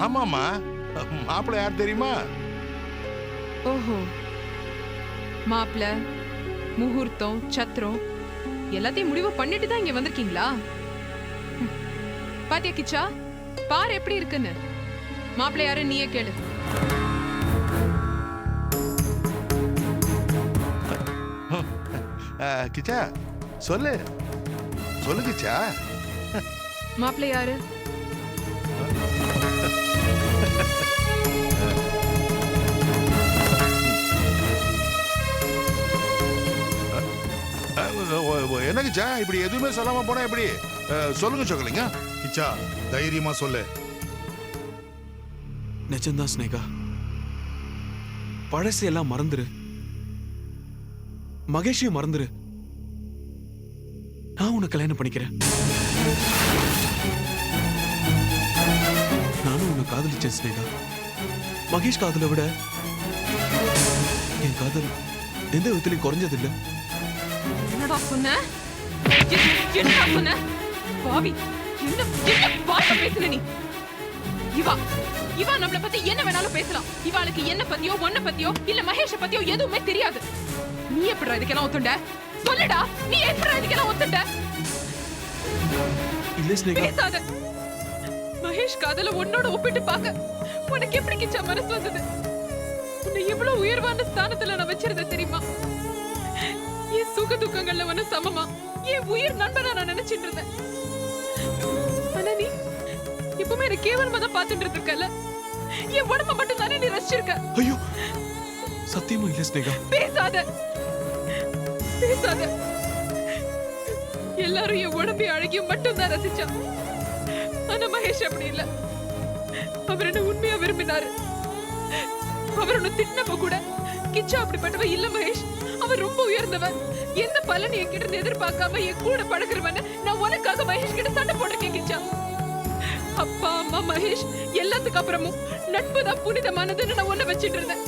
ஆமாமா, மாப்பிள்ளை யார் தெரியுமா? ஓஹோ, மாப்பிள, முகூர்த்தம், சத்திரம் எல்லாத்தையும் முடிவு பண்ணிட்டு தான் இங்க வந்திருக்கீங்களா? பாத்தியா கிச்சா, பாரு எப்படி இருக்குன்னு. மாப்பிள்ள யாரு நீயே கேளு. கிச்சா, சொல்லு சொல்லு கிச்சா. மாப்பிள்ள யாரு? என்ன கிச்சா, இப்படி எதுவுமே சொல்லாம போனா எப்படி? சொல்லுங்க சொக்கலிங்க. கிச்சா, தைரியமா சொல்லு. நிஜம்தான் ஸ்னேகா. பழசு எல்லாம் மறந்துரு, மகேஷையும் மறந்துரு. நான் உன்னை கல்யாணம் பண்ணிக்கிறேன். நானும் உன்னை காதலிச்சேன் ஸ்னேகா. மகேஷ் காதலை விட என் காதல் எந்த விதத்திலையும் குறைஞ்சதில்லை. என்னடா சொன்ன? என்னடா சொன்ன? பாவி, என்ன வார்த்தை பேசுன நீ? இவா நம்மள பத்தி என்ன வேணாலும் பேசலாம். இவாளுக்கு என்ன பத்தியோ, உன்னை பத்தியோ, இல்ல மகேஷ பத்தியோ எதுவுமே தெரியாது. நீ எப்படிடா இதுக்கெல்லாம் ஒத்துண்ட? சொல்லுடா, நீ எப்படிடா இதுக்கெல்லாம் ஒத்துண்ட? இல்ல ஸ்னேகா, பேசாத. மகேஷ் காதல உன்னோட ஒப்பிட்டு பார்க்க உனக்கு எப்படி கிச்சா மனசு வந்தது? உன்னை எவ்வளவு உயர்வான ஸ்தானத்துல நான் வச்சிருந்தேன் தெரியுமா? என் சுக துக்கங்கள்ல உன்ன சமமா, என் உயிர் நண்பனா நான் நினைச்சிட்டு இருந்தேன். ஆனா நீ எப்பவுமே என்ன கேவலமா தான் பார்த்துட்டு இருக்கல. என் உடம்ப மட்டும் தானே நீ ரசிச்சிருக்க. ஐயோ சத்தியமா இல்ல ஸ்னேகா. பேசாத பேசாத. எல்லாரும் என் உடம்பை அழகியும் மட்டும் தான் ரசிச்சா. ஆனா மகேஷ் அப்படி இல்ல. அவர் என்ன உண்மையா விரும்பினாரு. அவர் ஒன்னு திட்டினப்ப கூட கிச்சா அப்படிப்பட்டவ இல்ல மகேஷ், அவர் ரொம்ப உயர்ந்தவன், எந்த பலன் என்கிட்ட இருந்து எதிர்பார்க்காம என் கூட பழகுறவன். நான் உனக்காக மகேஷ் கிட்ட சண்டை போட்டிருக்கேன் கிச்சா. அப்பா அம்மா மகேஷ் எல்லாத்துக்கு அப்புறமும் நட்பு தான் புனிதமானதுன்னு நான் ஒண்ணு வச்சிட்டு இருந்தேன்.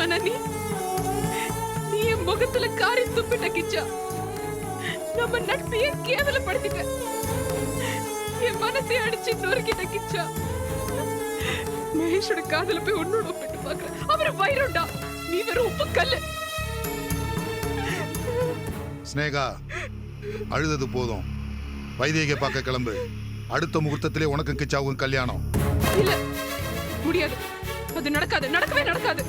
ஆனா நீ என் முகத்துல காரி துப்பிட்ட கிச்சா. நம்ம நட்பையே கேவலப்படுத்திட்ட. என் மனசை அடிச்சு நொறுக்கிட்ட கிச்சா. மகேஷோட காதல போய் உன்னோட ஒப்பிட்டு பாக்குற. அவரு வைரண்டா, நீ வெறும் உப்பு கல்லு. ஸ்னேகா, அழுதது போதும். வைத்தியரை பார்க்க கிளம்பு. அடுத்த முகூர்த்தத்திலே உனக்கு கிச்சாவுக்கும் கல்யாணம். இல்ல, முடியாது. அது நடக்காது, நடக்கவே நடக்காது.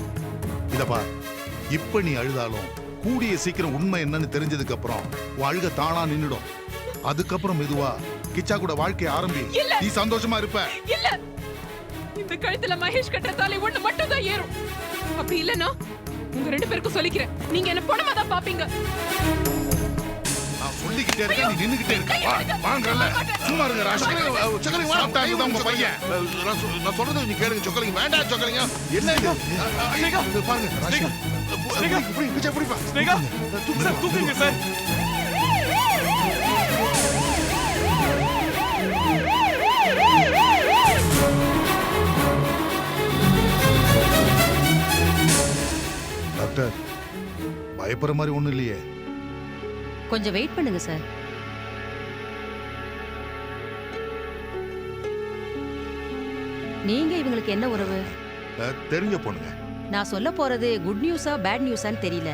இதப்பா, இப்ப நீ அழுதாலும் கூடிய சீக்கிரம் உண்மை என்னன்னு தெரிஞ்சதுக்கு அப்புறம் உன் அழுக தானா நின்னுடும். அதுக்கப்புறம் மெதுவா கிச்சா கூட வாழ்க்கைய ஆரம்பி. நீ சந்தோஷமா இருப்ப. இல்ல, இந்த கழுத்துல மகேஷ் கட்டுற தாலி ஒண்ணு மட்டும் தான் ஏறும். அப்படி இல்லனா உங்க 2 பேருக்கும் சொல்லிக்கிறேன், நீங்க என்ன பொணமா தான் பாப்பீங்க. நான் சொல்லிக்கிட்டே இருக்கேன், நீ நின்னுக்கிட்டே இருக்க. வாங்கல, சும்மா இருங்க ராஷ். சொக்கலிங்க வா, தான் உங்க பையன். நான் சொல்றது நீ கேளுங்க சொக்கலிங்க. வேண்டாம் சொக்கலிங்க. என்ன இது? ஸ்னேகா, பாருங்க ராஷ். ஸ்னேகா, புடி கிச்சா புடிப்பா. ஸ்னேகா, சார் தூக்குங்க சார். டாக்டர், பயப்படுற மாதிரி ஒண்ணும் இல்லையே? கொஞ்சம் வெயிட் பண்ணுங்க சார். நீங்க இவங்களுக்கு என்ன உறவு? தெரிஞ்ச பொண்ணுங்க. நான் சொல்ல போறது குட் நியூஸா பேட் நியூஸான்னு தெரியல.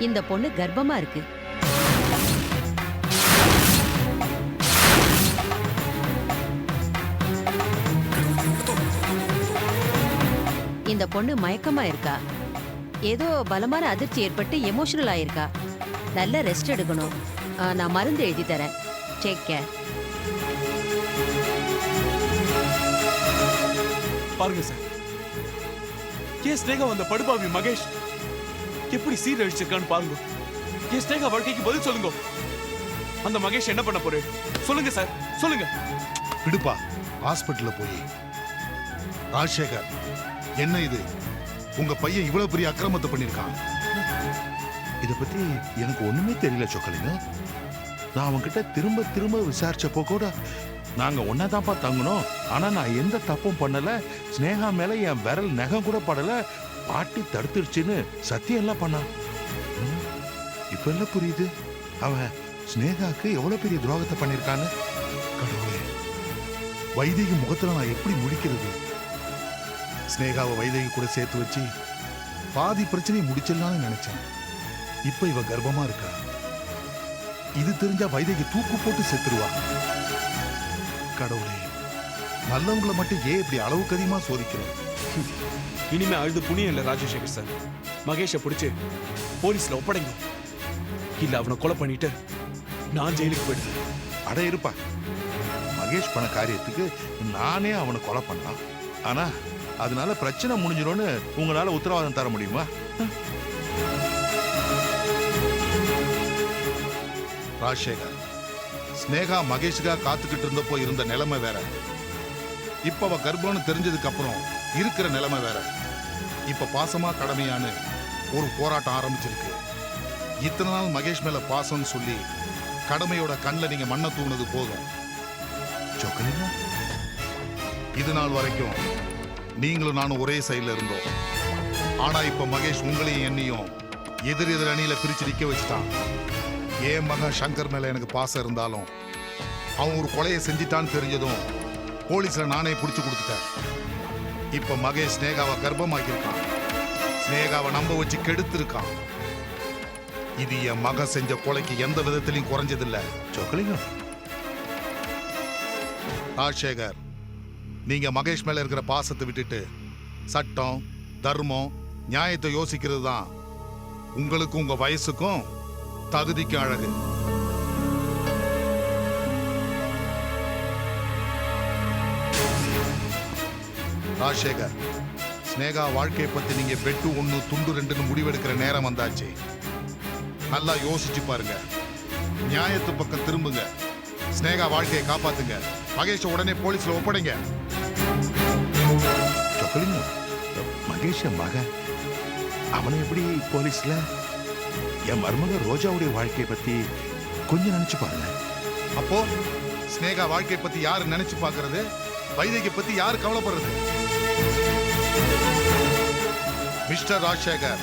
இந்த பொண்ணு கர்ப்பமா இருக்கு. இந்த பொண்ணு மயக்கமா இருக்கா. ஏதோ பலமான அதிர்ச்சி ஏற்பட்டு எமோஷனல் ஆயிருக்கா. நல்ல ரெஸ்ட் எடுக்கணும். நான் மருந்து எழுதி தரேன். Take care. பாருங்க சார், என் ஸ்னேகா வந்த படுபாவி மகேஷ் எப்படி சீரழிச்சிருக்கான்னு பாருங்க. என் ஸ்னேகா வாழ்க்கைக்கு பதில் சொல்லுங்க. அந்த மகேஷ் என்ன பண்ண போறேன் சொல்லுங்க சார், சொல்லுங்க. விடுப்பா, ஹாஸ்பிட்டல்ல போய். ராஜசேகர், என்ன இது? உங்க பையன் இவ்வளவு பெரிய அக்கிரமத்தை பண்ணிருக்கான். இத பத்தி எனக்கு ஒண்ணுமே தெரியல சொக்கலிங்க. நான் அவன்கிட்ட திரும்ப திரும்ப விசாரிச்சப்போ கூட நாங்க ஒன்னாதான்ப்பா தங்கணும், ஆனா நான் எந்த தப்பும் பண்ணல, ஸ்னேகா மேல என் விரல் நகம் கூட படல, பாட்டி தடுத்துருச்சுன்னு சத்தியம் எல்லாம் பண்ணான். இப்ப எல்லாம் புரியுது அவன் ஸ்னேகாக்கு எவ்வளவு பெரிய துரோகத்தை பண்ணிருக்கான்னு. கடவுளே, வைதேகி முகத்துல நான் எப்படி முடிக்கிறது? ஸ்னேகாவை வைதேகி கூட சேர்த்து வச்சு பாதி பிரச்சனையை முடிச்சிடலாம்னு நினைச்சேன். இப்ப இவ கர்ப்பமா இருக்கா. இது தெரிஞ்சா வைதேகி தூக்கு போட்டு செத்துருவா. கடவுளே, நல்லவங்களை மட்டும் ஏன் இப்படி அளவுக்கு அதிகமா சோதிக்கிறேன்? இனிமே அழுது புண்ணியம் இல்ல ராஜசேகர் சார். மகேஷை பிடிச்சு போலீஸ்ல ஒப்படைங்க, இல்ல அவனை கொலை பண்ணிட்டு நான் ஜெயிலுக்கு போயிடுவேன். அட இருப்பா, மகேஷ் பண்ண காரியத்துக்கு நானே அவனை கொலை பண்ணலாம், ஆனா அதனால பிரச்சனை முடிஞ்சிடும்னு உங்களால உத்தரவாதம் தர முடியுமா? ராஜசேகர், ஸ்னேகா மகேஷுக்காக காத்துக்கிட்டு இருந்தப்போ இருந்த நிலைமை வேற. இப்ப அவ கர்ப்பம்னு தெரிஞ்சதுக்கு அப்புறம் இருக்கிற நிலைமை வேற. இப்ப பாசமா கடமையான்னு ஒரு போராட்டம் ஆரம்பிச்சிருக்கு. இத்தனை நாள் மகேஷ் மேல பாசம்னு சொல்லி கடமையோட கண்ணில் நீங்க மண்ணை தூங்கினது போதும். சொக்கலிங்க, இது நாள் வரைக்கும் நீங்களும் நானும் ஒரே சைட்ல இருந்தோம். ஆனா இப்ப மகேஷ் உங்களையும் என்னையும் எதிர் எதிர் அணியில பிரிச்சு நிக்க வச்சுட்டான். என் மகன் சங்கர் மேல எனக்கு பாசம் இருந்தாலும் அவன் ஒரு கொலையை செஞ்சிட்டான்னு தெரிஞ்சதும் போலீஸ்ல நானே புடிச்சு கொடுத்துட்டேன். இப்ப மகேஷ் ஸ்னேகாவை கர்ப்பமாக்கியிருக்கான். ஸ்னேகாவை நம்ப வச்சு கெடுத்திருக்கான். இது என் மகன் செஞ்ச கொலைக்கு எந்த விதத்திலையும் குறைஞ்சதில்ல. சொக்கலிங்கம், ராஜசேகர், நீங்க மகேஷ் மேல இருக்கிற பாசத்தை விட்டுட்டு சட்டம், தர்மம், நியாயத்தை யோசிக்கிறது தான் உங்களுக்கும் உங்க வயசுக்கும் தகுதிக்கு அழகு. ராஜசேகர், ஸ்னேகா வாழ்க்கையை பத்தி நீங்க வெட்டு 1 துண்டு 2ன்னு முடிவெடுக்கிற நேரம் வந்தாச்சு. நல்லா யோசிச்சு பாருங்க. நியாயத்து பக்கம் திரும்புங்க. ஸ்னேகா வாழ்க்கையை காப்பாத்துங்க. மகேஷ உடனே போலீஸ்ல ஒப்படைங்க. சொக்கலிங்கம், மகேஷ் என் மகன், அவனை எப்படி போலீஸ்ல? என் மருமக ரோஜாவுடைய வாழ்க்கையை பத்தி கொஞ்சம் நினைச்சு பாருங்க. அப்போ ஸ்னேகா வாழ்க்கையை பத்தி யாரு நினைச்சு பாக்குறது? வைதேகி பத்தி யாரு கவலைப்படுறது? மிஸ்டர் ராஜசேகர்,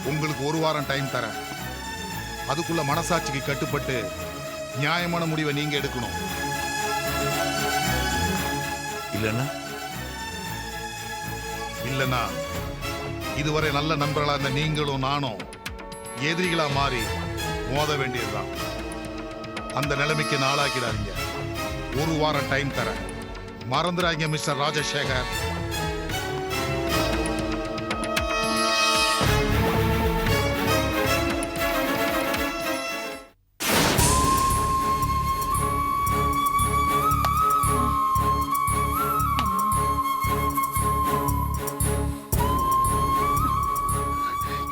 உங்களுக்கு 1 வாரம் டைம் தரேன். அதுக்குள்ள மனசாட்சிக்கு கட்டுப்பட்டு நியாயமான முடிவை நீங்க எடுக்கணும். இல்லனா இதுவரை நல்ல நண்பர்களா இருந்த நீங்களும் நானும் எதிரிகளா மாறி மோத வேண்டியதுதான். அந்த நிலைமைக்கு நாளாக்கிடாதீங்க. 1 வாரம் டைம் தரேன். மறந்துடாதீங்க மிஸ்டர் ராஜசேகர்.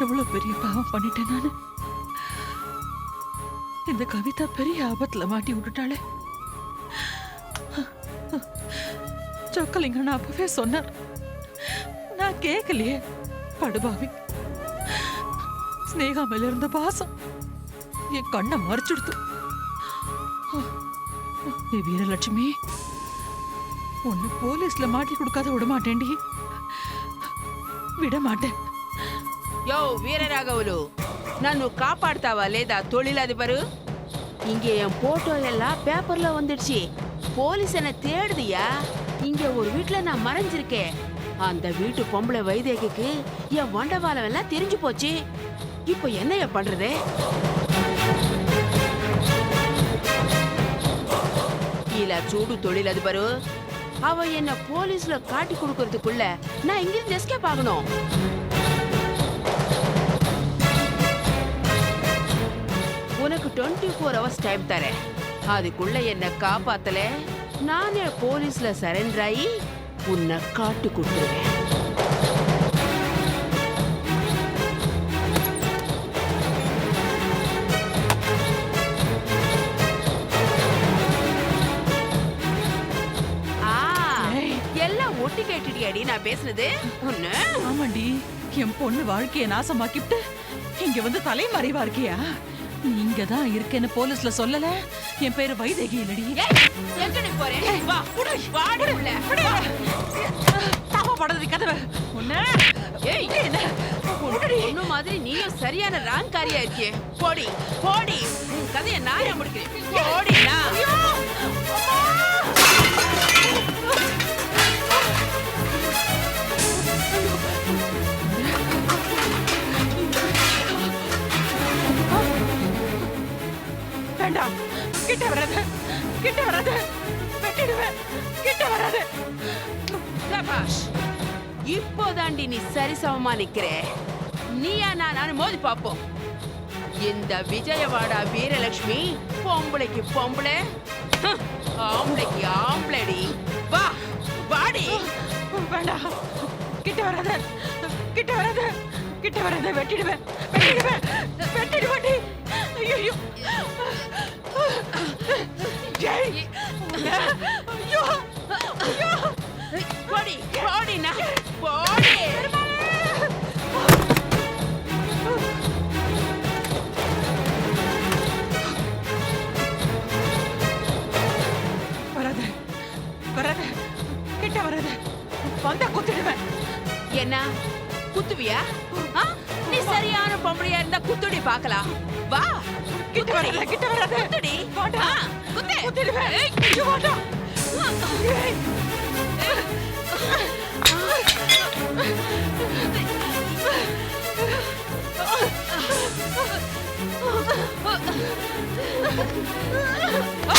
எவ்வளவு பெரிய பாவம் பண்ணிட்டேன் நானு. இந்த கவிதா பெரிய ஆபத்துல மாட்டி விட்டுட்டாளே. சொக்கலிங்கன்னு அப்பவே சொன்னார், நான் கேட்கலையே. படுபாவி, ஸ்னேகா மேல இருந்த பாசம் என் கண்ணை மறைச்சிடுத்து. வீரலட்சுமி, உன்னை போலீஸ்ல மாட்டி கொடுக்காத விட மாட்டேன்டி, விட மாட்டேன். ಯೋ ವೀರರಾಘವಲು, ನಾನು ಕಾಪಾಡ್ತಾವ ಲೇದಾ தொழிலதிபரு? இங்கே என் போட்டோ எல்லாம் பேப்பர்ல வந்துடுச்சு. போலீஸ் என்ன தேடுதியா? இங்க ஒரு வீட்டுல நான் மறைஞ்சிருக்கேன். அந்த வீட்டு பொம்பளை வைதேகிக்கு என் வண்டவாளம் எல்லாம் தெரிஞ்சு போச்சு. இப்போ என்னைய பண்றது? இல்ல சூடு தொழிலதிபரு, அவ என்ன போலீஸ்ல காட்டி கொடுக்கறதுக்குள்ள நான் இங்கிருந்து எஸ்கேப் ஆகணும். உனக்கு 24 ஹவர்ஸ் டைம் தரேன். அதுக்குள்ள என்ன காப்பாத்தல, நானே போலீஸ்ல சரண்டர் ஆகி உன்னை காட்டு கொடுத்துருவேன். எல்லாம் ஒட்டி கேட்டுடியாடி நான் பேசுனது ஒண்ணு. ஆமாண்டி, என் பொண்ணு வாழ்க்கைய நாசமாக்கிட்டு இங்க வந்து தலைமறைவா இருக்கியா? நீங்க தான் இருக்கேன்னு போலீஸ்ல சொல்லல. என் பேரு வைதேகி இல்லடி. எங்கடி போறே? வா வாடி உள்ள. தாமா படுறது கதவை. உன்ன ஏய் என்ன பொண்ணு மாதிரி நீயும் சரியான ராங்காரியா இருக்கியே. போடி போடி, உன் கதையை நானே முடிக்கிறேன். போடி நான். வேண்டாம், கிட்ட வராது, கிட்ட வராது, வெட்டிடுவேன், கிட்ட வராது. சபாஷ், இப்போதாண்டி நீ சரிசமமா நிக்கிற. நீயா நான் மோதி பாப்போம். இந்த விஜயவாடா வீரலட்சுமி பொம்பளைக்கு பொம்பளை, ஆம்பளைக்கு ஆம்பளடி. வா வாடி. வேண்டாம், கிட்ட வராது, கிட்ட வராது, கிட்ட வராது, வெட்டிடுவேன், வெட்டிடுவேன், வெட்டிடுவேன். ஐயோ ஜெய், ஐயோ ஐயோ, போடி போடி நான் போடி. வராது, வராது, கிட்ட வராது, வந்தா குத்திடுவேன். என்ன குத்துவியா? நீ சரியான பொம்பளையா இருந்தா குத்துடி பார்க்கலாம். வா கிட்ட வராது, கிட்ட வராது, குத்துடி. குத்து குத்திடுவேன். ஐயோ வேண்டாம். ஆ